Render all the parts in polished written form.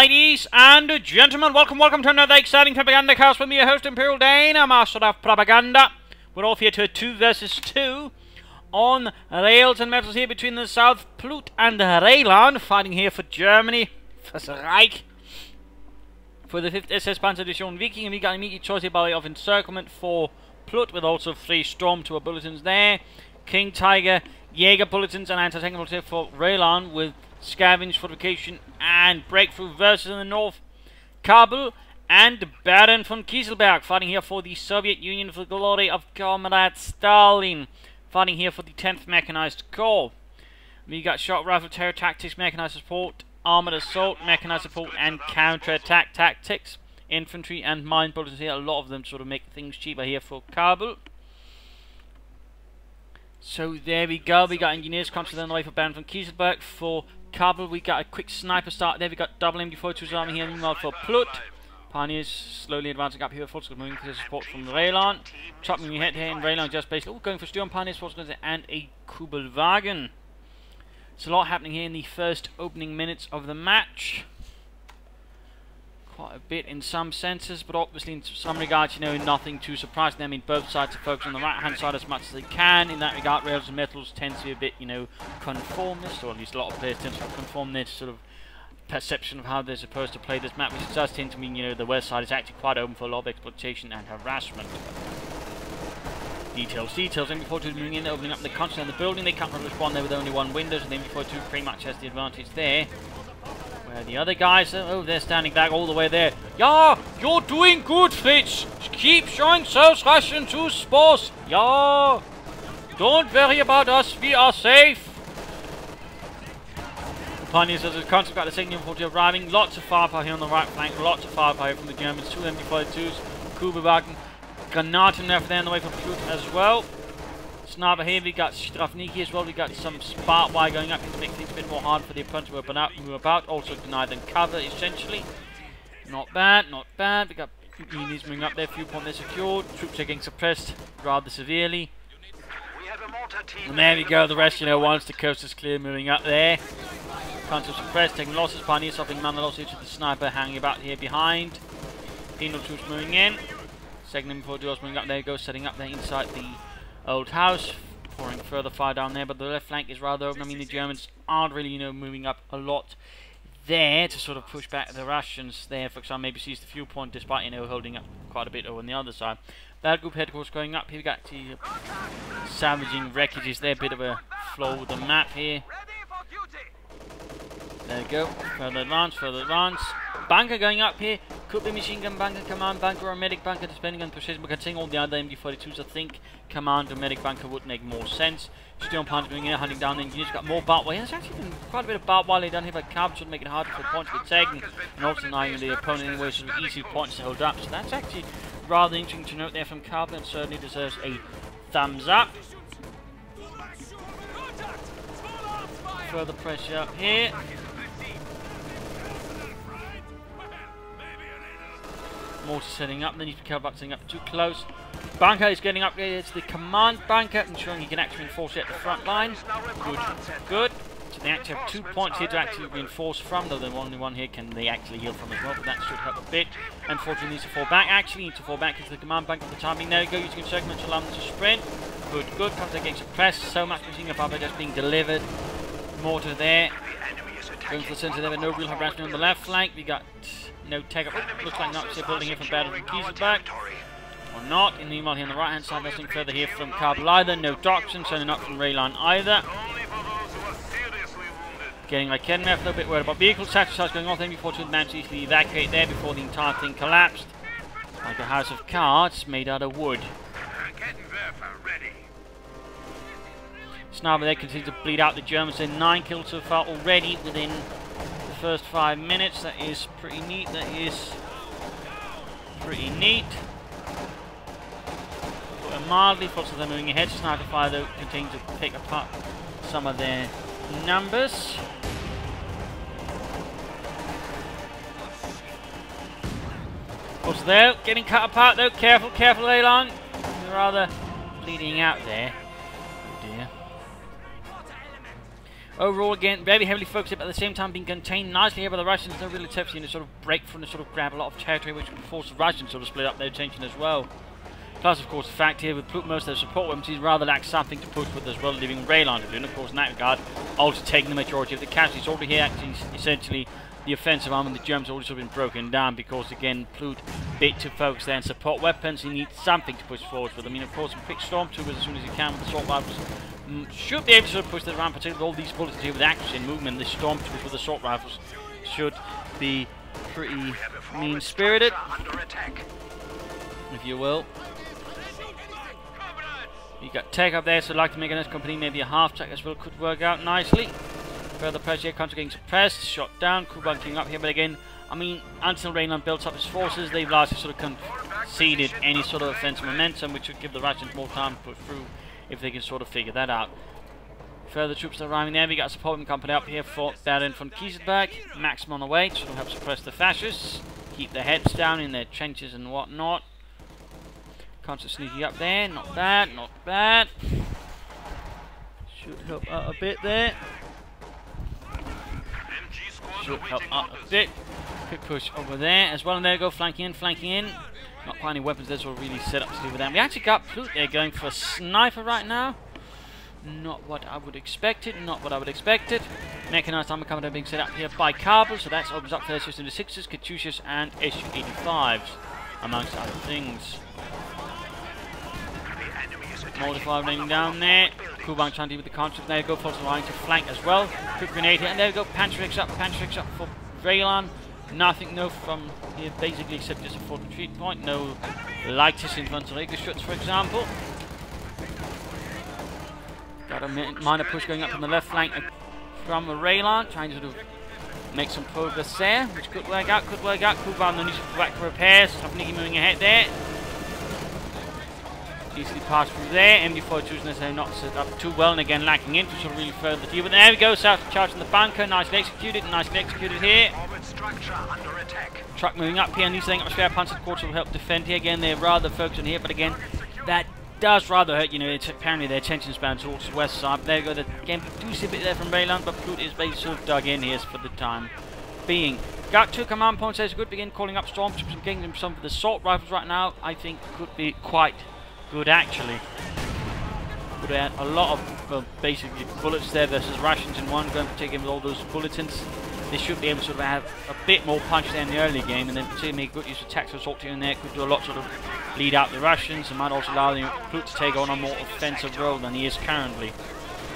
Ladies and gentlemen, welcome to another exciting Propagandacast with me, your host Imperial Dane, a master of propaganda. We're off here to a 2 versus 2 on rails and metals here between the South Plutt and Rheinland, fighting here for Germany, for the Reich, for the 5th SS Panzer Division Viking. And we got an immediate choice here by way of encirclement for Plutt, with also 3 Storm Tour bulletins there, King Tiger, Jaeger bulletins, and anti-tank bulletins for Rheinland, with Scavenge, Fortification, and Breakthrough versus in the north, Kabul and Baron von Kieselberg, fighting here for the Soviet Union for the glory of Comrade Stalin, fighting here for the 10th Mechanized Corps. We got shot rifle, terror tactics, mechanized support, armored assault, mechanized support, and counter-attack tactics, infantry and mine bulletins here, a lot of them sort of make things cheaper here for Kabul. So there we go, we got engineers constant on the way for Baron von Kieselberg. For Kabul, we got a quick sniper start there. We got double MD-42's army here. Meanwhile, for Plutt, Pioneers slowly advancing up here. Full squad moving to support from Rheinland. Top moving ahead here in Rheinland, just basically going for Sturm Pioneers, full squad, and a Kubelwagen. There's a lot happening here in the first opening minutes of the match. Quite a bit in some senses, but obviously in some regards, you know, nothing too surprising. I mean, both sides are focused on the right-hand side as much as they can. In that regard, rails and metals tend to be a bit, you know, conformist, or at least a lot of players tend to conform their sort of perception of how they're supposed to play this map, which does tend to mean, you know, the west side is actually quite open for a lot of exploitation and harassment. Details. MB42 moving in, opening up the console in the building. They can't respond there with only one window, so the MB42 pretty much has the advantage there. Where the other guys are, oh, they're standing back all the way there. Yeah, you're doing good, Fritz. Keep showing those Russian to sports. Yeah, don't worry about us, we are safe. The Pioneers as a concept got the second MB40 arriving. Lots of firepower here on the right flank, lots of firepower from the Germans. 2 MB42s, Kubelwagen, Granatenwerfer there on the way for Plutt as well. Sniper here, we got Strafniki as well, we got some spark wire going up here to make things a bit more hard for the opponent to move about, also deny them cover essentially. Not bad, not bad. We got units moving up there, few points they're secured, troops are getting suppressed rather severely. And there we go, the rest, you know, once the coast is clear, moving up there. Concept suppressed, taking losses, Pioneers suffering mana losses to the sniper hanging about here behind. Penal troops moving in. Second M4 duels moving up there, goes setting up there inside the old house, pouring further fire down there, but the left flank is rather open. I mean, the Germans aren't really, you know, moving up a lot there to sort of push back the Russians there. For example, maybe seize the fuel point, despite, you know, holding up quite a bit over on the other side. Bad group headquarters going up here. We got the salvaging wreckages there, bit of a flaw with the map here. There we go, further advance. Bunker going up here. Could be machine gun bunker, command bunker, or medic bunker, depending on position. We can take all the other MD-42s. I think command or medic bunker would make more sense. Still Pioneers moving in, hunting down the engineers. Got more barbed wire. There's actually been quite a bit of barbed wire done here by Kabul, would make it harder for points to be taken, and also denying the opponent anyway, so easy points to hold up. So that's actually rather interesting to note there from Kabul, and certainly deserves a thumbs up. Further pressure up here. Mortar setting up, then you need to be careful about setting up too close. Bunker is getting upgraded to the command bunker, ensuring he can actually reinforce it at the front line. Good. So they actually have 2 points here to actually reinforce from, though the only one here can they actually heal from as well, but that should help a bit. Unfortunately, needs to fall back. Actually, needs to fall back into the command bunker for the timing. There we go, using encirclement to allow them to sprint. Good. Contact getting suppressed. So much machine gun power just being delivered. Mortar there. Going for the center there with no real harassment on the left flank. We got no take up. Looks like not building here from Baron von Kieselberg. Or not. And meanwhile here on the right hand side, nothing further here from Kabul either. No Doxon, certainly not from Rheinland either. Getting like Kenmeth, a little bit worried about vehicle sacrifice going on. MB42 managed to easily evacuate there before the entire thing collapsed. Like a house of cards made out of wood. Sniper there continues to bleed out the Germans. There 9 kills so far already within the first 5 minutes. That is pretty neat. Put it mildly, forces them moving ahead. Sniper fire though continues to pick apart some of their numbers. What's there? Getting cut apart though. Careful, Elan. You're rather bleeding out there. Oh dear. Overall, again, very heavily focused, but at the same time being contained nicely here by the Russians. No real attempts to sort of break from the sort of grab a lot of territory, which would force the Russians to sort of split up their attention as well. Plus, of course, the fact here with Plutt, most of their support weapons, he's rather lacks something to push with as well, leaving Ravel to do. And of course, in that regard, also taking the majority of the casualties. Already here, actually, essentially, the offensive arm of the Germans already sort of been broken down because, again, Plutt bit to focus there and support weapons. He needs something to push forward with. I mean, of course, some quick stormtroopers as soon as he can with assault rifles should be able to sort of push that around, particularly with all these bullets here with accuracy and movement. The stormtroopers with assault rifles should be pretty mean-spirited, if you will. You got tech up there, so I'd like to make a nice company, maybe a half tech as well, could work out nicely. Further pressure here, Contra getting suppressed, shot down, Kuban coming up here, but again, I mean, until Raylan builds up his forces, they've largely sort of conceded any sort of offensive momentum, which would give the Russians more time to push through if they can sort of figure that out. Further troops are arriving there, we got a supporting company up here for Baron von Kieselberg, Maxim on the way, to help suppress the fascists, keep their heads down in their trenches and whatnot. Contra sneaking up there, not bad, not bad. Should help out a bit there. Should help out a bit. Quick push over there as well, and there we go, flanking in, flanking in. Not quite any weapons there, so we're really set up to do with that. We actually got Plutt there going for a sniper right now. Not what I would expect it, not what I would expect it. Mechanized armor coming being set up here by Kabul, so that opens up for their System 6s, Katyushas, and Su-85s, amongst other things. Mortar raining down there. Kuban trying to deal with the conscripts. There we go, forces line to flank as well. Quick grenade here, and there we go. Panzerix up for Raylan. Nothing, no from here basically, except just a full retreat point. No lightest infantry shots, for example. Got a minor push going up from the left flank from Raylan, trying to make some progress there, which could work out, could work out. Kuban no need to go back for repairs. Sneaky moving ahead there. Easily passed through there. MD-42 necessarily not set up too well, and again lacking infantry to really further deal. But there we go, South charge in the bunker, nicely executed here. Truck moving up here, and these setting up spare panzer corps will help defend here. Again, they're rather focused on here, but again, that does rather hurt, you know, it's apparently their attention span towards the west side. But there we go, again, do see a bit there from Raylan, but Plutt is basically sort of dug in here for the time being. Got 2 command points there, so good begin calling up stormtroopers and getting them some of the assault rifles right now. I think could be quite good actually. Would add a lot of, well, basically bullets there versus Russians in one, going to take in with all those bulletins. They should be able to sort of have a bit more punch there in the early game, and then particularly make good use of tactical assault here and there. Could do a lot sort of lead out the Russians, and might also allow the Plutt to take on a more offensive role than he is currently.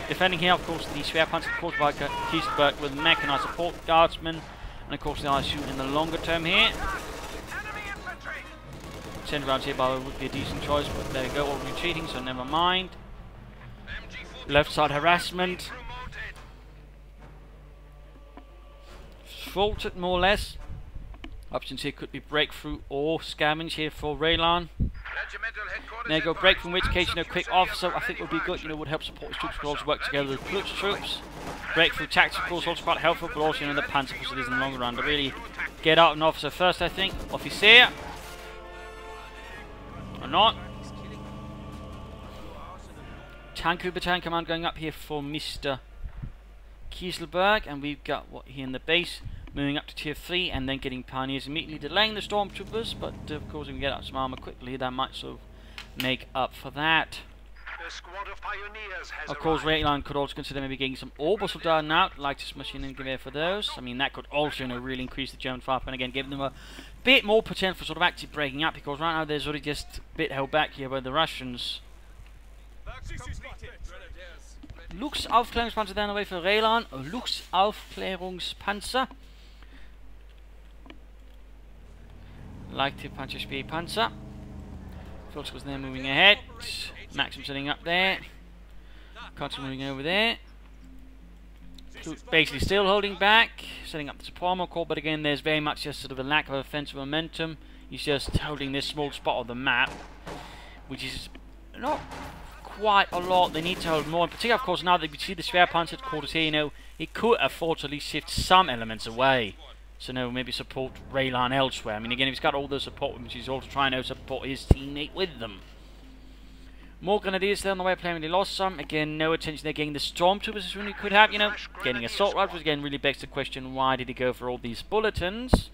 Defending here, of course, the Schwerpanzer caused by Kieselberg with mechanized support guardsmen, and of course the ISU in the longer term here. 10 rounds here by would be a decent choice, but there we go, all retreating, so never mind. Left side harassment. Faltered more or less. Options here could be breakthrough or scavenge here for Raylan. There you go, breakthrough, in which case, you know, quick officer I think would be good, you know, would help support his troops, but also work together with Plutt's troops. Breakthrough tactical is also quite helpful, but also, you know, the panzer facilities in the long run to really get out an officer first, I think. Officer. Or not. Tank Battalion command going up here for Mr. Kieselberg, and we've got what here in the base, moving up to tier 3, and then getting pioneers immediately delaying the stormtroopers, but of course if we get out some armor quickly, that might sort of make up for that. Of course, Raylan could also consider maybe getting some orbital done out, like this machine and gewehr for those. I mean, that could also, you know, really increase the German firepower, and again, give them a bit more potential for sort of actually breaking up, because right now they're sort of just a bit held back here by the Russians. Luchsaufklärungspanzer then away for Raylan. Luchsaufklärungspanzer. Leichte Panzerspielpanzer. Fultz was there moving ahead. Maxim setting up there. Contra moving over there. Basically still holding back, setting up the support armor core, but again there's very much just sort of a lack of offensive momentum. He's just holding this small spot of the map, which is not quite a lot. They need to hold more, in particular of course now that we see the Schwerpanzer quarters here, you know, he could afford to at least shift some elements away. So no, maybe support Raylan elsewhere. I mean, again, if he's got all the support, which he's also trying to support his teammate with them. More grenadiers there on the way, playing really lost some. Again, no attention there, getting the stormtroopers as soon as he could have, you know. Getting assault rifles, again, really begs the question, why did he go for all these bulletins?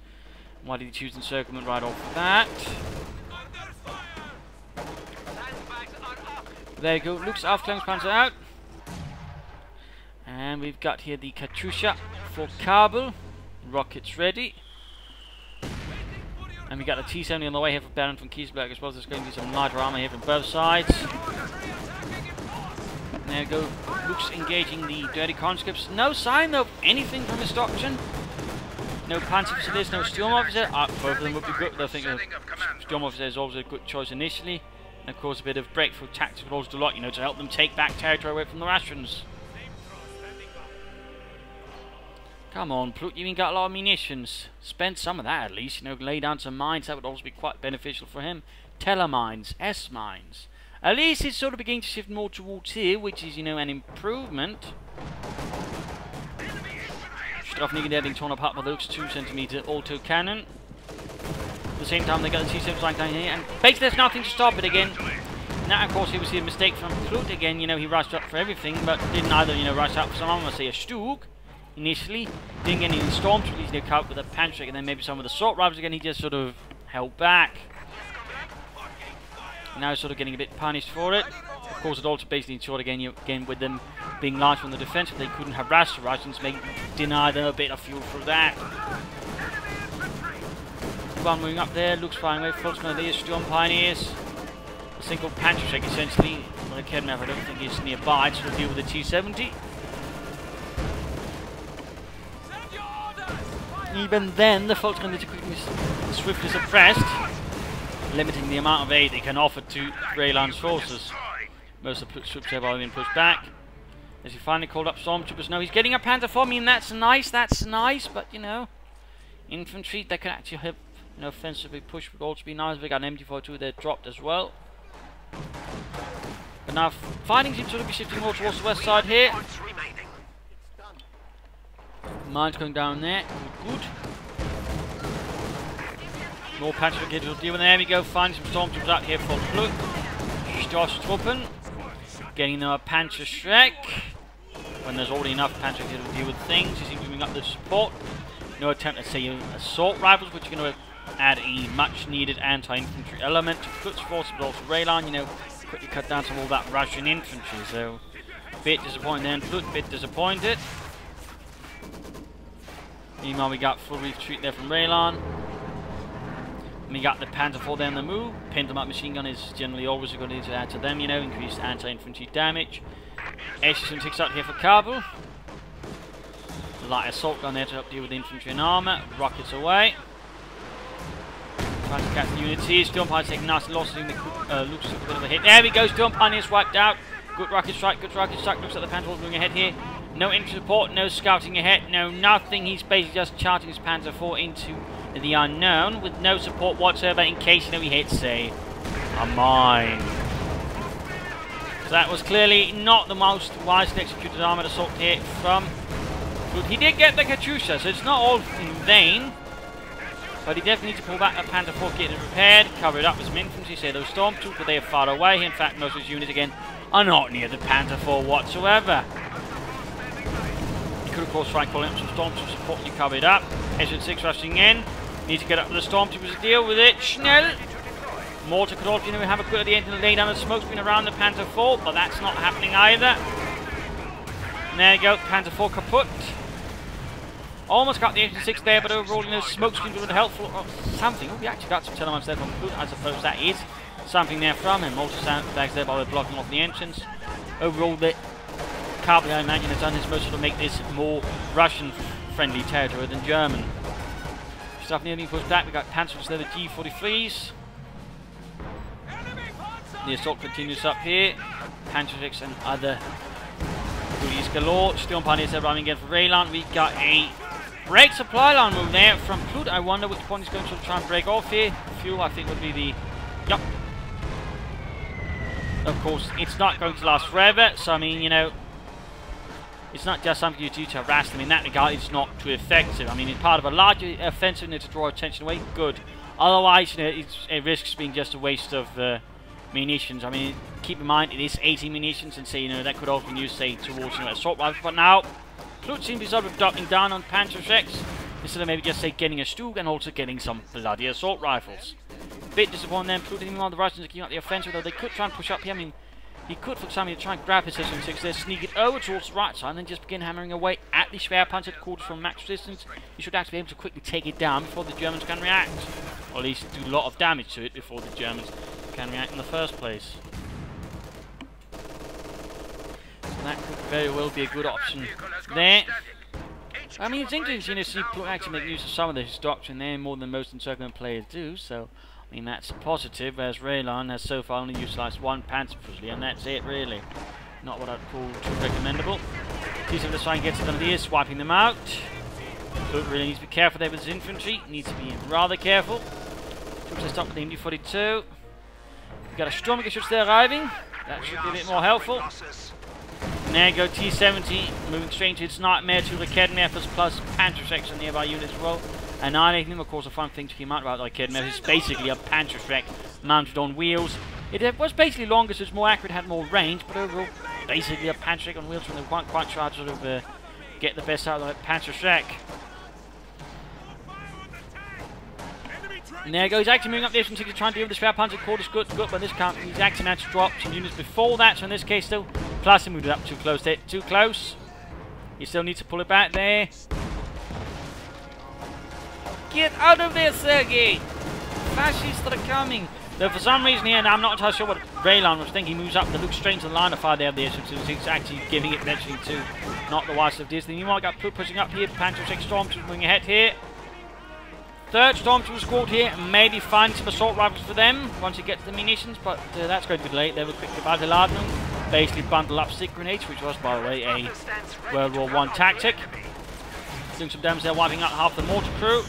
Why did he choose encirclement right off that? There you go, Luke's Aufklärungspanzer out. And we've got here the Katyusha for Kabul. Rockets ready. And we got the T-70 on the way here for Baron from Kieselberg as well. There's going to be some lighter armor here from both sides. There we go. Luke's engaging the dirty conscripts. No sign of anything from his doctrine. No Panzer officer, no Storm officer. Both of them would be good. I think Storm officer is always a good choice initially. And of course a bit of breakthrough tactics would also do a lot, you know, to help them take back territory away from the Russians. Come on, Plutt, you even got a lot of munitions. Spend some of that at least, you know, lay down some mines. That would also be quite beneficial for him. Telemines, S-mines. At least it's sort of beginning to shift more towards here, which is, you know, an improvement. Strafnigen getting torn apart by the Luke's 2cm auto cannon. At the same time, they got the T-70 down here, and basically there's nothing to stop it again. Now, of course, it was a mistake from Plutt again. You know, he rushed up for everything, but didn't either, you know, rush up for some, I'm going to say, a Stug. Initially, didn't get any stormtroopers, he covered with a Panzer, and then maybe some of the assault rifles again, he just sort of held back. Now he's sort of getting a bit punished for it. Of course, it also basically ensured again with them being large from the defense, but they couldn't harass the Russians, deny them a bit of fuel for that. One moving up there, Luke's flying away, Fult's Grenadiers, Storm Pioneers. A single Panzer essentially. Well, I don't think he's nearby to deal with the T-70. Even then, the Fult's going to be swiftly suppressed, limiting the amount of aid they can offer to Raylan's forces. Most of the troops have already been pushed back. As he finally called up stormtroopers. No, he's getting a Panther 4. I mean, that's nice, but, you know, infantry, they can actually have an offensively push would also be nice. We got an MT-42 there dropped as well. But now, fighting seems to be shifting more towards the west side here. Mines going down there. Good. More Panzer Brigade will deal with. There we go. Finding some stormtroopers out here for Plutt. Stoßtruppen. Getting them a Panzer Schreck. When there's already enough Panzer Brigade to deal with things. He seems moving up the support. No attempt to say assault rifles, which are going to add a much needed anti-infantry element to Plutt's force, but also Raylan, you know, quickly cut down some of all that Russian infantry. So, bit disappointed then. Plutt, bit disappointed. Meanwhile, we got full retreat there from Raylan. We got the Panther 4 there on the move. Pinned them up machine gun is generally always a good thing to add to them, you know, increased anti-infantry damage. SU-76 out here for Kabul. Light assault gun there to help deal with infantry and armour. Rockets away. Trying to catch the units here. Storm Pioneers taking nasty losses in the Luke's a bit of a hit. There we go, Storm Pioneers wiped out. Good rocket strike, good rocket strike. Looks like the Panther 4 moving ahead here. No infantry support, no scouting ahead, no nothing. He's basically just charging his Panzer 4 into the unknown with no support whatsoever in case, you know, he hits, say, a mine. So that was clearly not the most wisely executed armoured assault here from Plutt. He did get the Katyusha, so it's not all in vain. But he definitely needs to pull back that Panther 4, get it repaired, cover it up with some infantry, say those stormtroopers, they are far away. In fact, most of his units, again, are not near the Panther 4 whatsoever. He could, of course, try and call in some stormtrooper support to cover it up. SU-6 rushing in. Need to get up to the stormtroopers to deal with it. Schnell! Mortar could also, you know, have a good at the end and lay down a smoke screen around the Panther 4, but that's not happening either. And there you go, Panther 4 kaput. Almost got the SU-6 there, but overall, you know, smoke screen would have helpful or something. We actually got some telemines there from Plutt. I suppose that is something there from him. Also sandbags there by blocking off the entrance. Overall, the Kabul, I imagine, has done his most to make this more Russian-friendly territory than German. Stuff nearly pushed back. We got Panzers there, the G43s. The assault continues up here. Panzers and other goodies galore. Storm Pioneers there running again for Raylan. We got a break supply line move there from Plutt. I wonder which point he's going to try and break off here. Fuel, I think, would be the... Yup. Of course, it's not going to last forever. So, I mean, you know, it's not just something you do to harass them. In that regard, it's not too effective. I mean, it's part of a larger offensive to draw attention away. Good. Otherwise, you know, it risks being just a waste of munitions. I mean, keep in mind it is 80 munitions, and say, you know, that could also be used, say, towards, you know, assault rifles. But now, Plutt seems to be sort of doubling down on Panzerschrecks instead of maybe just, say, getting a Stug and also getting some bloody assault rifles. Bit disappointing then. Plutt didn't want the Russians to keep up the offensive, though they could try and push up here. I mean, he could, for example, try and grab his SS-6 there, sneak it over towards the right side, and then just begin hammering away at the Schwerpanzer quarters from max resistance. You should actually be able to quickly take it down before the Germans can react. Or at least do a lot of damage to it before the Germans can react in the first place. So that could very well be a good option there. I mean, it's interesting to see Plutt actually make use of some of his doctrine there more than most encirclement players do, so I mean, that's positive, as Ravel has so far only utilised one Panzer Fusilier, and that's it, really. Not what I'd call too recommendable. Kieselberg just trying to get to them here, swiping them out. Plutt really needs to be careful there with his infantry. Needs to be rather careful. Looks to stop with the MD-42. We've got a Sturmgeschütz there arriving. That should be a bit more helpful. And there you go, T-70, moving straight into its nightmare to Raketenwerfers plus Panzerschrecks and nearby units as well. Annihilating them, of course, a fun thing to keep out about Raketenwerfers is basically a Panzerschreck mounted on wheels. It was basically longer, so it's more accurate, had more range, but overall, basically a Panzerschreck on wheels when they weren't quite sure how to sort of get the best out of the Panzerschreck. And there you go, he's actually moving up the F-16 to try and deal with the Schwerpanzer quarters. Good, but this can't. He's actually managed to drop some units before that, so in this case, still, plus he moved it up too close there. Too close. You still need to pull it back there. Get out of there, Sergei! Fascists are coming! Though for some reason here, and I'm not entirely sure what Ravel was thinking, he moves up to look straight into the line of fire there of the S-16, actually giving it eventually to not the wisest of Disney. Meanwhile, got Plutt pushing up here, Panzerschreck Stormtroopers moving ahead here. Third Stormtrooper squad here, maybe find some assault rifles for them once he gets the munitions, but that's going to be late. They were quickly about to Ladnung, basically bundle up stick grenades, which was, by the way, a World War I tactic. Doing some damage there, wiping out half the mortar crew.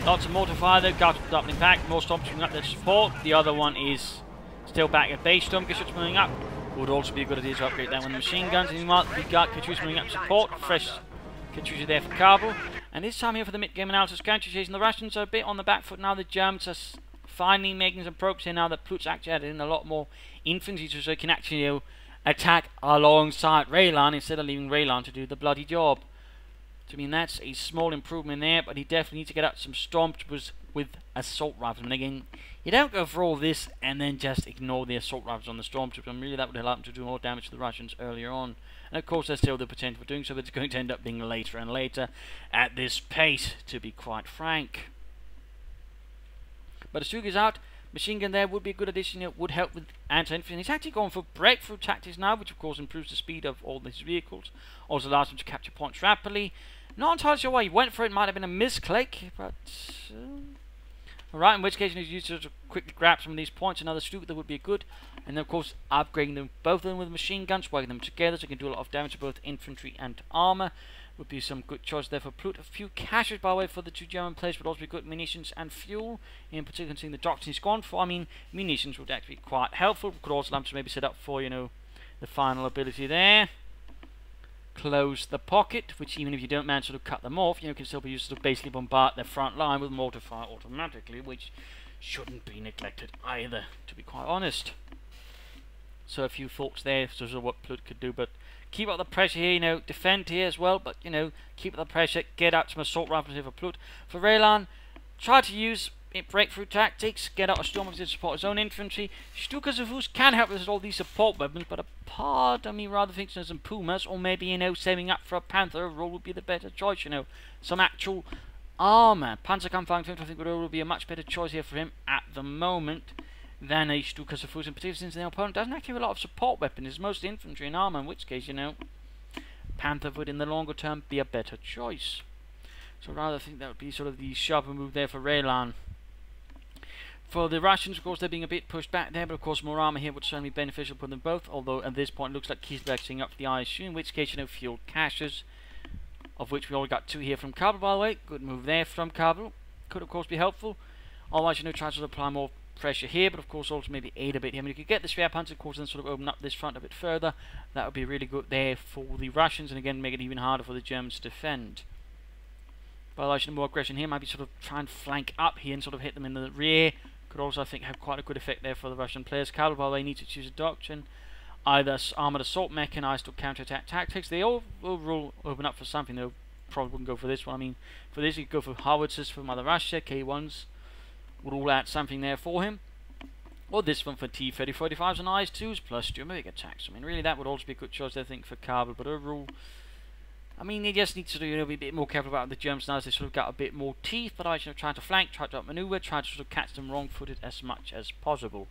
Lots of mortar fire though, got doubling back, more Stormtroopers up there to support. The other one is still back at base. Sturmgeschütz moving up. Would also be a good idea to upgrade that one. The machine guns, and meanwhile, we got Katyusha moving up to support. Fresh Katyusha there for Kabul. And this time here for the mid-game analysis, counter-chasing the Russians are a bit on the back foot now. The Germans are finally making some progress here now that Plutt's actually added in a lot more infantry so they can actually, you know, attack alongside Ravel instead of leaving Ravel to do the bloody job. I mean, that's a small improvement there, but he definitely needs to get out some Stormtroopers with assault rifles. And again, you don't go for all this and then just ignore the assault rifles on the Stormtroopers. And really, that would allow them to do more damage to the Russians earlier on. And of course, there's still the potential for doing so, but it's going to end up being later and later at this pace, to be quite frank. But as Stug is out, machine gun there would be a good addition. It would help with anti-infantry. He's actually going for breakthrough tactics now, which of course improves the speed of all these vehicles. Also allows him to capture points rapidly. Not entirely sure why he went for it. Might have been a misclick, but alright, in which case he used to quickly grab some of these points. Another Stug that would be good. And then of course upgrading them, both of them with machine guns, working them together so you can do a lot of damage to both infantry and armor. Would be some good choice there for Plutt. A few caches, by the way, for the two German players, would also be good munitions and fuel. In particular, considering the doctrine he's gone for. I mean, munitions would actually be quite helpful. Could also allow him to maybe set up for, you know, the final ability there. Close the pocket, which even if you don't manage to cut them off, you know, can still be used to basically bombard their front line with mortar fire automatically, which shouldn't be neglected either, to be quite honest. So a few thoughts there, so what Plutt could do, but keep up the pressure here, you know, defend here as well, but, you know, keep up the pressure, get out some assault rifles here for Plutt. For Ravel, try to use breakthrough tactics, get out a Stormtrooper to support his own infantry. Stukazavus can help with all these support weapons, but a part of me rather thinks there's some Pumas, or maybe, you know, saving up for a Panther overall would be the better choice, you know. Some actual armor. Panzerkampfwagen 5, I think, would be a much better choice here for him at the moment than a Stukazavus, in particular since the opponent doesn't actually have a lot of support weapons. It's mostly infantry and armor, in which case, you know, Panther would in the longer term be a better choice. So rather think that would be sort of the sharper move there for Ravel. For the Russians, of course, they're being a bit pushed back there, but of course more armor here would certainly be beneficial for them both, although at this point it looks like Kieselberg setting up for the ISU, in which case, you know, fuel caches, of which we already got 2 here from Kabul, by the way. Good move there from Kabul. Could, of course, be helpful. Otherwise, you know, try to apply more pressure here, but of course also maybe aid a bit here. I mean, you could get the Schwerpanzer, of course, and sort of open up this front a bit further. That would be really good there for the Russians, and again, make it even harder for the Germans to defend. But otherwise, more aggression here, maybe sort of try and flank up here and sort of hit them in the rear. Could also, I think, have quite a good effect there for the Russian players. Kabul, by the way, need to choose a doctrine. Either armoured assault, mechanized, or counter-attack tactics. They all will open up for something. They probably wouldn't go for this one. I mean, for this, you could go for howitzers from Mother Russia. K1s would all add something there for him. Or this one for T-3045s and IS-2s plus Germanic attacks. I mean, really, that would also be a good choice, I think, for Kabul. But overall, I mean, they just need to be a bit more careful about the Germans now as they sort of got a bit more teeth. But I should have tried to flank, tried to outmaneuver, tried to sort of catch them wrong-footed as much as possible.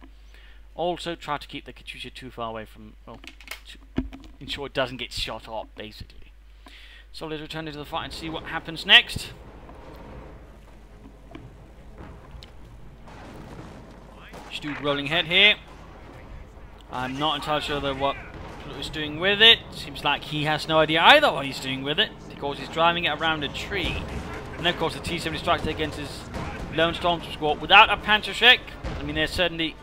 Also, try to keep the Katyusha too far away from, well, to ensure it doesn't get shot up, basically. So let's return into the fight and see what happens next. Stu rolling ahead here. I'm not entirely sure though what Plutt is doing with it. Seems like he has no idea either what he's doing with it, because he's driving it around a tree. And then of course the T-70 strikes against his lone stormtrooper squad without a Panzerschreck. I mean, there's certainly...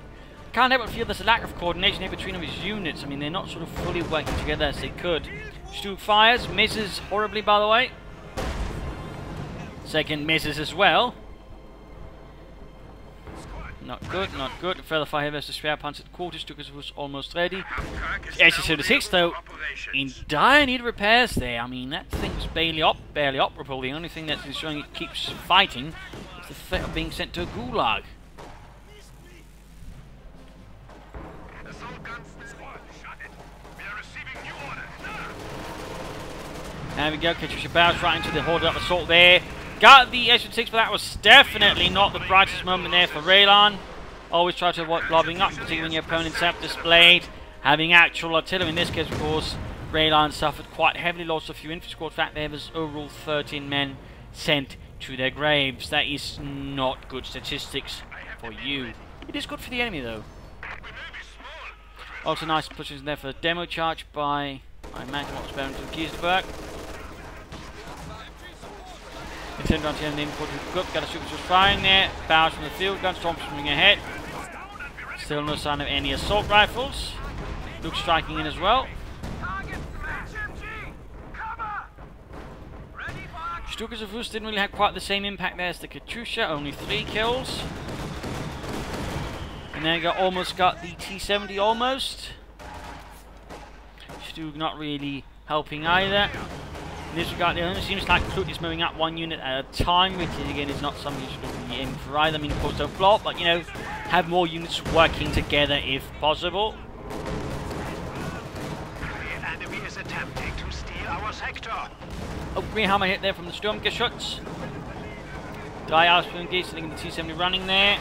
Can't help but feel there's a lack of coordination here between his units. I mean, they're not sort of fully working together as they could. Stu fires, misses horribly, by the way. Second misses as well. Not good, not good. Further fire versus spare panzer quarters. Stukas was almost ready. SC-76 though, in dire need of repairs there. I mean, that thing's barely operable. The only thing that's ensuring it keeps fighting is the threat of being sent to a gulag. There we go, Katyusha barrels right into the hoarded up assault there. Got the S-6, but that was definitely not the brightest moment there for Raylan. Always try to avoid blobbing up, particularly when your opponents have displayed. Having actual artillery, in this case, of course, Raylan suffered quite heavily, lost a few infantry squad. In fact, there was overall 13 men sent to their graves. That is not good statistics for you. It is good for the enemy, though. Also nice pushes there for the demo charge by, I imagine, what's bearing to Kieselberg. They turned around to the end of the import group, got a super just firing there, barrels from the field gun, storm swimming ahead. Still no sign of any assault rifles. Luke striking in as well. Stukas of Rus didn't really have quite the same impact there as the Katyusha, only 3 kills. And then almost got the T-70 almost. Stu not really helping either. In this regard, it only seems like Plutt is moving up one unit at a time, which again is not something you should really aim for either. I mean, of course, don't block, but you know, have more units working together if possible. The enemy is attempting to steal our sector. Oh, green hammer hit there from the Sturmgeschütz. Die out from engaged, sitting in the T-70 running there.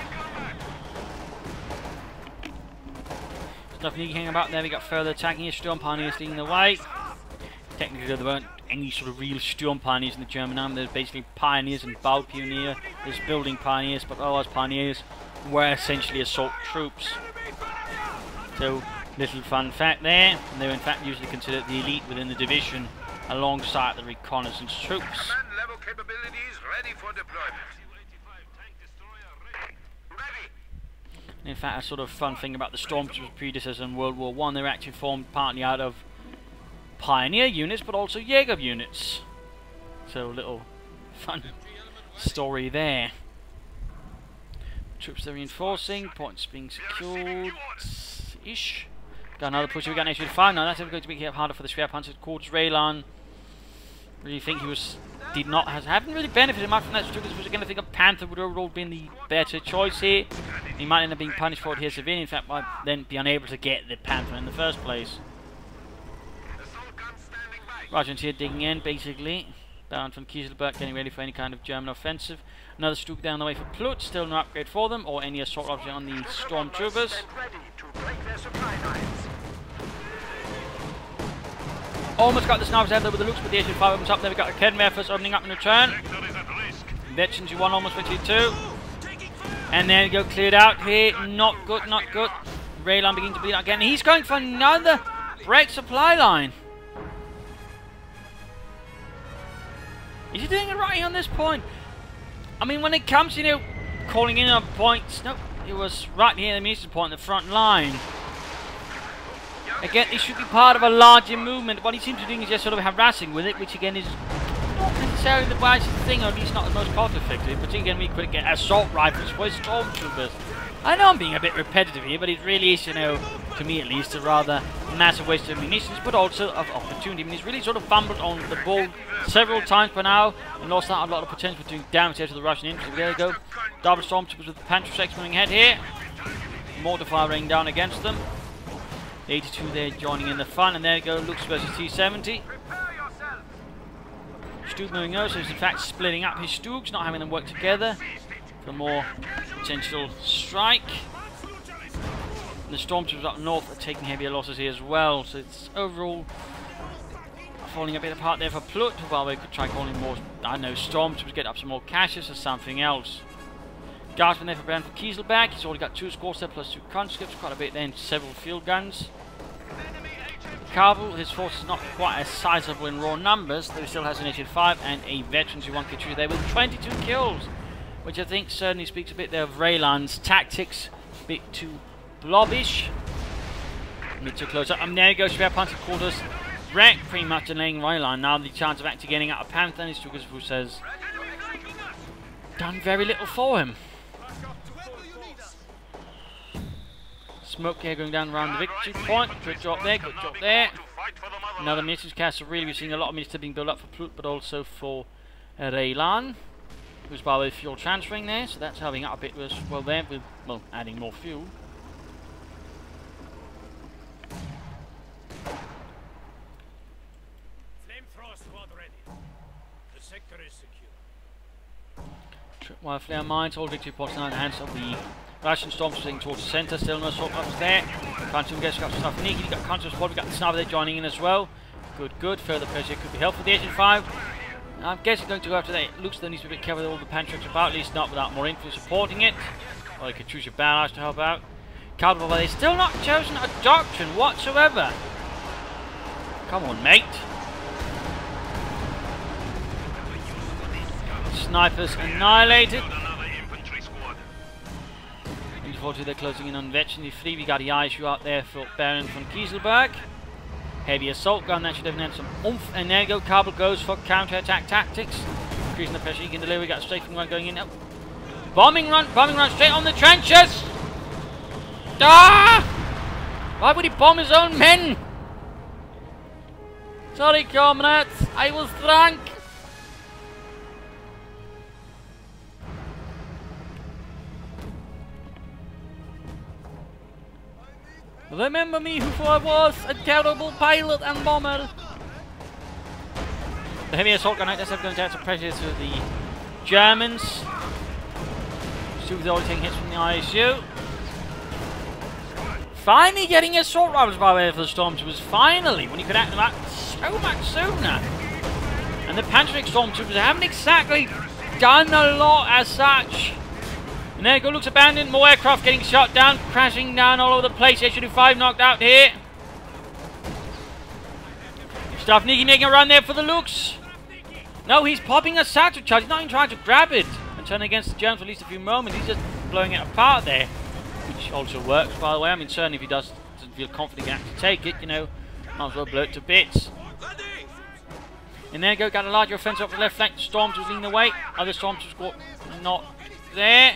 Stuff hanging about there. We got further attacking here. Sturm Pioneers leading the way. Technically, there weren't any sort of real Sturm Pioneers in the German army. There's basically Pioneers and Baupionier. There's building Pioneers, but otherwise Pioneers were essentially assault troops. So, little fun fact there. And they were in fact usually considered the elite within the division, alongside the reconnaissance troops. Level capabilities ready for deployment. In fact, a sort of fun thing about the Stormtroopers' predecessors in World War I, they were actually formed partly out of Pioneer units, but also Jaeger units. So, a little fun story there. Troops are reinforcing, points being secured-ish. Got another push, we got an HV5 now. That's going to be harder for the Schwerpanzer quarters. Raylan, really think he haven't really benefited much from that. Stukas was again, I think a Panther would overall been the better choice here. He might end up being punished for it here severely. In fact, might then be unable to get the Panther in the first place. Russians here digging in, basically. Bound from Kieselberg, getting ready for any kind of German offensive. Another Stuk down the way for Plutt, still no upgrade for them, or any assault option on the Stormtroopers. Almost got the snipers out there with the looks, but the HV5 opens up. There we got a Kedmer first opening up in return. Veterans, you won almost with you too. And there we go, cleared out here. Not good, not good. Raylan beginning to bleed out again. He's going for another break supply line. Is he doing it right on this point? I mean, when it comes, you know, calling in on points, no, it was right here, the mutation point, the front line. Again, it should be part of a larger movement. What he seems to be doing is just sort of harassing with it, which again is not necessarily the wisest thing, or at least not the most cost effective. But again, we could get assault rifles for his stormtroopers. I know I'm being a bit repetitive here, but it really is, you know, to me at least, a rather massive waste of munitions, but also of opportunity. I mean, he's really sort of fumbled on the ball several times by now, and lost out a lot of potential for doing damage here to the Russian infantry. There we go. Double stormtroopers with the Pantruseks moving ahead here. Mortar fire raining down against them. The 82 there joining in the fun, and there we go, Lux versus T-70. Stug moving over, so he's in fact splitting up his Stugs, not having them work together for a more potential strike. And the Stormtroopers up north are taking heavier losses here as well, so it's overall falling a bit apart there for Plutt, while they could try calling more, I don't know, Stormtroopers, get up some more caches or something else. Guardsman there for Brand for Kieselberg, he's already got 2 scores there plus 2 conscripts, quite a bit then, several field guns. Kabul, his force is not quite as sizable in raw numbers, though he still has an 85 and a veterans who won Katrina there with 22 kills, which I think certainly speaks a bit there of Raylan's tactics, a bit too blobbish, a bit too close up. And there he goes, spare punting quarters, wreck pretty much delaying Raylan. Now the chance of actually getting out of Panther, and who says, done very little for him. Smoke here going down around the victory point. Good job there, good job there. Another munitions cast, so really we're seeing a lot of munitions being built up for Plutt, but also for Raylan, who's by the way fuel transferring there, so that's helping out a bit as well there, with, well, adding more fuel. Flamethrower squad ready. The sector is secure. Tripwire flare mines, all victory points now in the hands of the Russian storms heading towards the centre, still no assault ups there. Consul gets got stuff sneaky, you've got Consul squad, we've got the sniper there joining in as well. Good, good, further pressure could be helpful for the 85. I'm guessing going to go after that. It looks like there needs to be a bit careful with all the Pantruseks about, at least not without more infantry supporting it. Or you could choose your barrage to help out. Kabul, but they've still not chosen a doctrine whatsoever. Come on, mate. Snipers annihilated. They're closing in on veteran. 3 we got the ISU out there for Baron von Kieselberg. Heavy assault gun, that should have had some oomph. And there you go, Kabul goes for counter-attack tactics. Increasing the pressure he can deliver. We got a straight from one going in. Bombing run straight on the trenches. Ah! Why would he bomb his own men? Sorry, comrades, I was drunk. Remember me who I was, a terrible pilot and bomber. The heavy assault gun does have going to add some pressure to the Germans. Stu's already taking hits from the ISU. Finally getting assault rifles by way of the Stormtroopers. Finally, when you could act them out so much sooner. And the Pantrusek Stormtroopers haven't exactly done a lot as such. And there you go, looks abandoned. More aircraft getting shot down, crashing down all over the place. HU-5 knocked out here. Stavniki making a run there for the Lux. No, he's popping a satchel charge. He's not even trying to grab it and turn against the Germans for at least a few moments. He's just blowing it apart there, which also works, by the way. I mean, certainly if he doesn't feel confident he can actually take it, you know, might as well blow it to bits. And there you go, got a larger offensive off the left flank. Stormtroopers leading the way. Other Stormtroopers not there.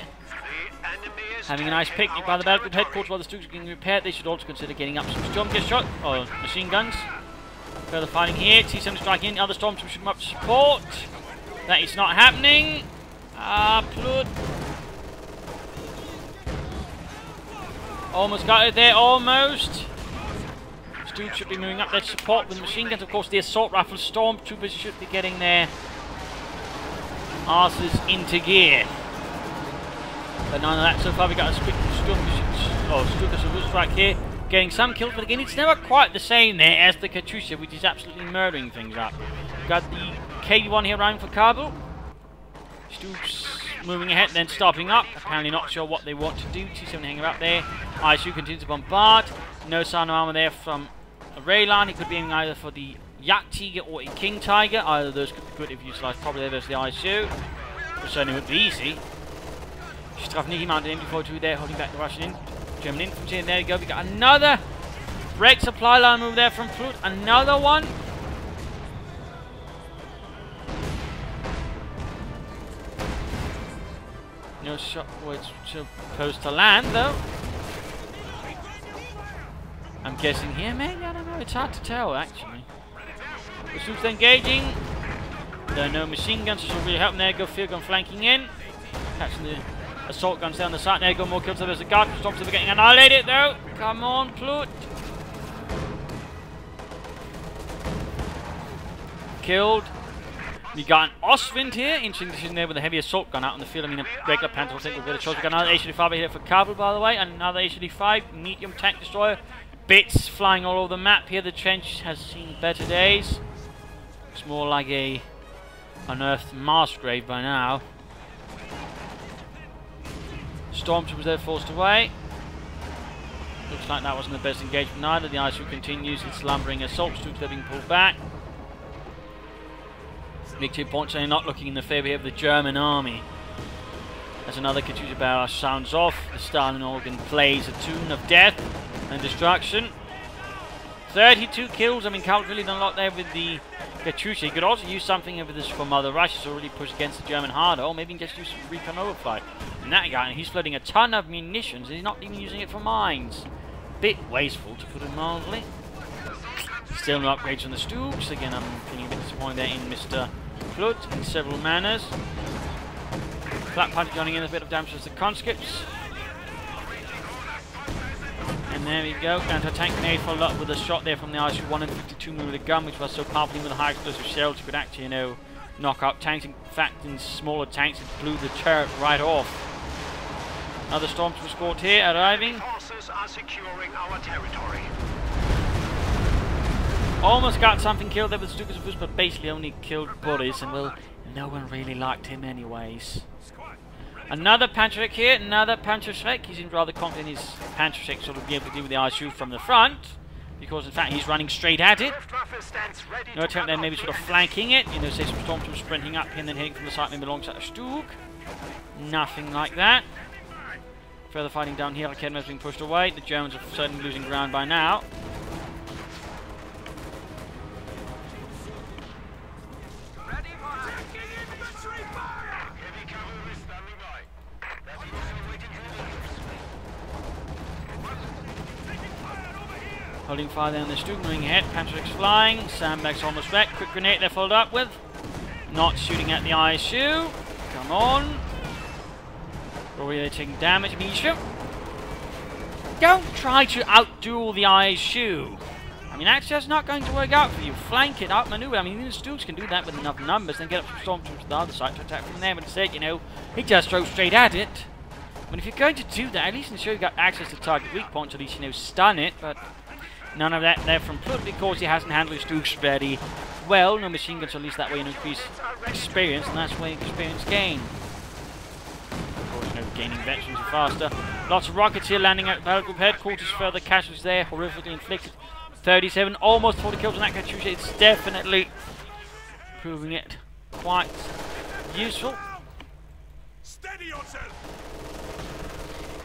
Having a nice picnic by the battlefield headquarters while the Stugs are getting repaired. They should also consider getting up some Stormgear shot or machine guns. Further fighting here. T-70 striking in. Other Stormtroopers should come up to support. That is not happening. Plutt. Almost got it there, almost. Stugs should be moving up there to support with the machine guns. Of course, the assault rifle Stormtroopers should be getting their asses into gear. But none of that so far. We got a Stuka strike here, getting some kills, but again, it's never quite the same there as the Katyusha, which is absolutely murdering things up. Got the KD-1 here running for Kabul. Stu's moving ahead, then stopping up. Apparently not sure what they want to do. T-7 hanging about there. ISU continues to bombard. No sign of armor there from Raylan. He could be aiming either for the Yak Tiger or a King Tiger. Either of those could be good if utilised properly there versus the ISU. Which certainly would be easy. Stavniki mounted MD-42 there, holding back the Russian German infantry, and there you go. We got another break supply line move there from Plutt. Another one. No shot where it's supposed to land, though. I'm guessing here, maybe? I don't know. It's hard to tell, actually. The troops engaging. There are no machine guns, which will really help. There go field gun flanking in. Catching the assault guns down the side. There go more kills. There's a guard. Storms are getting annihilated, though. Come on, Plutt. Killed. We got an Ostwind here. Interesting decision there with a heavy assault gun out on the field. I mean, a regular Panther will think we'll get a choice. We got another HD5 here for Ravel, by the way. And another HD5 medium tank destroyer. Bits flying all over the map here. The trench has seen better days. It's more like a unearthed mass grave by now. Stormtroopers there forced away. Looks like that wasn't the best engagement either. The ISU continues its lumbering assault. Troops are being pulled back. Big 2 points are not looking in the favour here of the German army. As another Katyusha barrage sounds off, the Stalin organ plays a tune of death and destruction. 32 kills. I mean, Cal's really done a lot there with the Katyusha. He could also use something of this for Mother Russia's already pushed against the German harder, or maybe he can just use some recon overflight. And that guy, he's flooding a ton of munitions, and he's not even using it for mines. Bit wasteful, to put it mildly. Still no upgrades on the Stooks. Again, I'm feeling a bit disappointed there in Mr. Plutt in several manners. Flat Punch joining in a bit of damage to the conscripts. And there we go. Anti-tank grenade followed up with a shot there from the ISU 152mm gun, which was so powerful with the high explosive shells you could actually, you know, knock out tanks. In fact, in smaller tanks, it blew the turret right off. Another Stormtrooper squad here arriving. Forces are securing our territory. Almost got something killed there with Stukas and Boost, but basically only killed Boris, and well, no one really liked him anyways. Another Panzerschreck here, another Panzerschreck. He seems rather confident his Panzerschreck sort of be able to deal with the ISU from the front, because in fact he's running straight at it. No attempt there, maybe sort of flanking it. You know, say some Stormtroopers sprinting up here and then hitting from the side, maybe alongside a Stug. Nothing like that. Further fighting down here, Kedma's being pushed away. The Germans are certainly losing ground by now. Holding fire there on the Stug, moving ahead. Panzerschreck's flying. Sandbags almost wrecked. Quick grenade there followed up with. Not shooting at the ISU. Come on. Already taking damage. Misha. Don't try to outduel the ISU. I mean, that's just not going to work out for you. Flank it, outmaneuver. I mean, even the Stugs can do that with enough numbers, then get up some Stormtroopers to the other side to attack from there. But instead, you know, he just drove straight at it. But if you're going to do that, at least ensure you've got access to target weak points, at least, you know, stun it. But none of that there from Plutt because he hasn't handled his Stugs very well. No machine guns, at least that way, you increase experience, and that's where experience gain. Of course, you know, gaining veterans are faster. Lots of rockets here landing at Battle Group headquarters. Further casualties there, horrifically inflicted. 37, almost 40 kills on that Katyusha. It's definitely proving it quite useful. Steady yourself.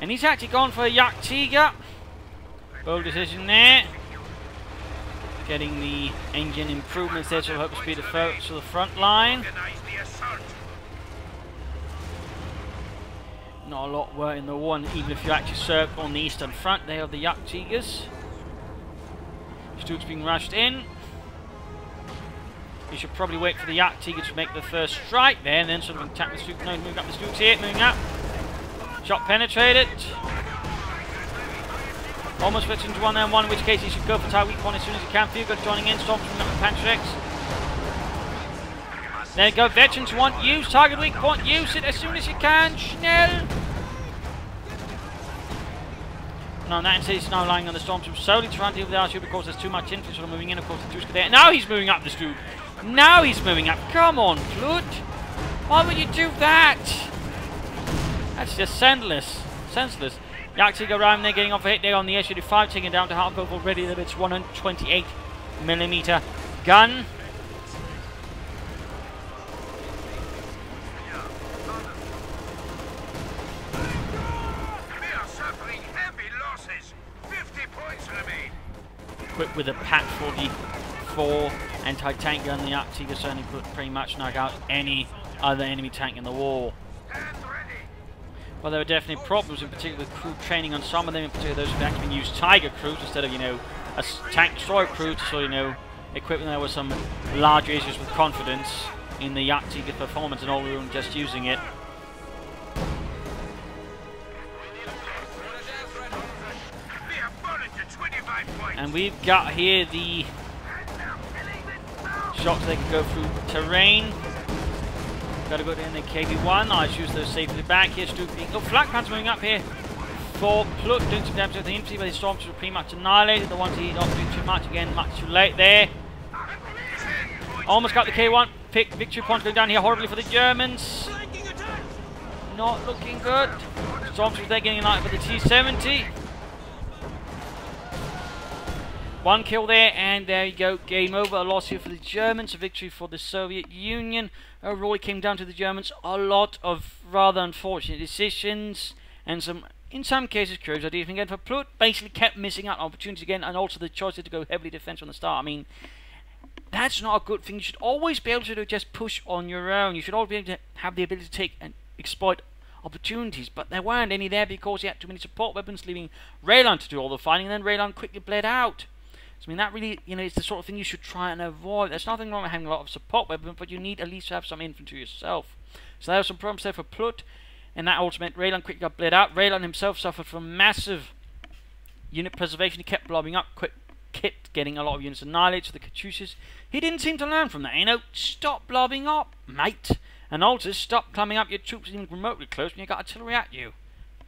And he's actually gone for a Jagdtiger. Bold decision there. Getting the engine improvements there to help speed to the front line. Not a lot were in the one, even if you actually serve on the eastern front there of the Jagdtigers. Stugs being rushed in. You should probably wait for the Jagdtiger to make the first strike there, and then sort of attack the Stugs. No, moving up the Stugs here, moving up. Shot penetrated. Almost flips into one there, one in which case he should go for tie weak point as soon as he can. Field gun joining in, Stormtroopers from up the Panzerschrecks. There you go, veterans want use target weak point, use it as soon as you can. Schnell! No, that instead he's now lying on the Stormtroopers solely to try and deal with the R2 because there's too much infantry sort of moving in. Of course, the Tuska there. Now he's moving up the Stug. Now he's moving up. Come on, Plutt. Why would you do that? That's just senseless. Senseless. Jagdtiger arriving there, getting off a hit there on the SU-5, taking down to Harkov already with its 128mm gun. Equipped with a Pat 44 anti-tank gun, the Jagdtiger certainly could pretty much knock out any other enemy tank in the war. Well, there were definitely problems, in particular with crew training on some of them, in particular those who have actually used Tiger crews instead of, you know, a tank destroyer crew to sort of, you know, equipment. There were some larger issues with confidence in the Tiger performance and all we were just using it. And we've got here the shots they can go through terrain. Got to go in the KV1. I choose those safely back here. Oh, flak pads moving up here for Plutt, doing some damage to the infantry, but the storms were pretty much annihilated. The ones he not doing too much, again, much too late there. Almost got the K1. Pick victory points going down here horribly for the Germans. Not looking good. Stormtroopers there getting light for the T-70. One kill there, and there you go. Game over. A loss here for the Germans. A victory for the Soviet Union. Overall, it came down to the Germans. A lot of rather unfortunate decisions, and some, in some cases, curious ideas. Again, for Plutt, basically kept missing out opportunities again, and also the choice to go heavily defensive on the start. I mean, that's not a good thing. You should always be able to just push on your own. You should always be able to have the ability to take and exploit opportunities, but there weren't any there because he had too many support weapons, leaving Ravel to do all the fighting, and then Ravel quickly bled out. So, I mean, that really, you know, is the sort of thing you should try and avoid. There's nothing wrong with having a lot of support weapons, but you need at least to have some infantry yourself. So there were some problems there for Plutt, and that also meant Ravel quickly got bled out. Ravel himself suffered from massive unit preservation. He kept blobbing up, kept getting a lot of units annihilated to the Katyushas. He didn't seem to learn from that, you know. Stop blobbing up, mate. And also stop climbing up your troops even remotely close when you got artillery at you.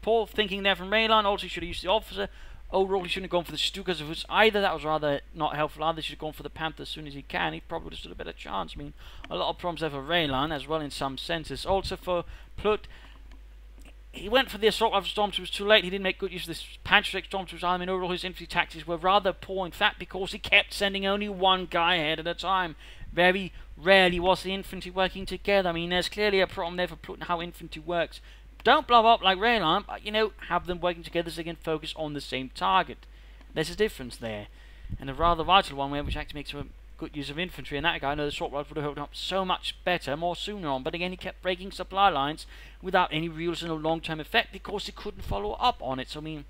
Poor thinking there from Ravel. Also, should have used the officer. Overall, he shouldn't have gone for the Stukas. If it was either that was rather not helpful, either he should have gone for the Panther as soon as he can. He probably would have stood a better chance. I mean, a lot of problems there for Ravel as well in some senses. Also for Plutt, he went for the assault rifle stormtroopers too late. He didn't make good use of this Panther stormtroopers. I mean, overall his infantry tactics were rather poor, in fact, because he kept sending only one guy ahead at a time. Very rarely was the infantry working together. I mean, there's clearly a problem there for Plutt and how infantry works. Don't blow up like Ravel, but, you know, have them working together so they can focus on the same target. There's a difference there. And a rather vital one, which actually makes a good use of infantry. And that guy, I know the short rifle would have held up so much better, more sooner on. But again, he kept breaking supply lines without any real long-term effect because he couldn't follow up on it. So, I mean,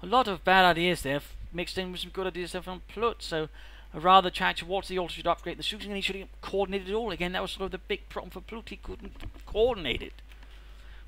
a lot of bad ideas there mixed in with some good ideas there from Plutt. So, I rather try towards the also should upgrade the shooting, and he should have coordinated it all. Again, that was sort of the big problem for Plutt. He couldn't coordinate it,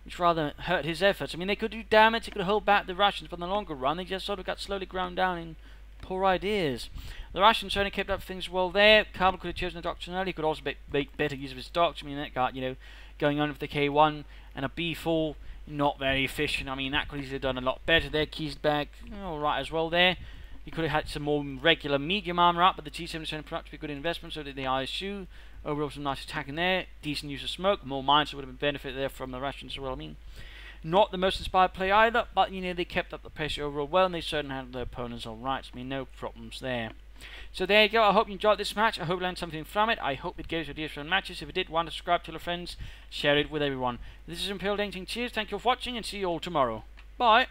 which rather hurt his efforts. I mean, they could do damage, they could hold back the Russians, but in the longer run, they just sort of got slowly ground down in poor ideas. The Russians certainly kept up things well there. Kabul could have chosen a doctrine early. He could also make better use of his doctrine. I mean, that guy, you know, going on with the K1 and a B4, not very efficient. I mean, that could have done a lot better there. Kieselberg, alright as well there. He could have had some more regular medium armor up, but the T-70 turned out to be a good investment, so did the ISU. Overall, some nice attack in there. Decent use of smoke. More mines, so would have been benefit there from the Russians as well. I mean, not the most inspired play either, but, you know, they kept up the pressure overall well, and they certainly handled their opponents all right. I mean, no problems there. So there you go. I hope you enjoyed this match. I hope you learned something from it. I hope it gives you ideas for matches. If it did, want to subscribe, tell your friends, share it with everyone. This is Imperial Dancing. Cheers. Thank you for watching, and see you all tomorrow. Bye.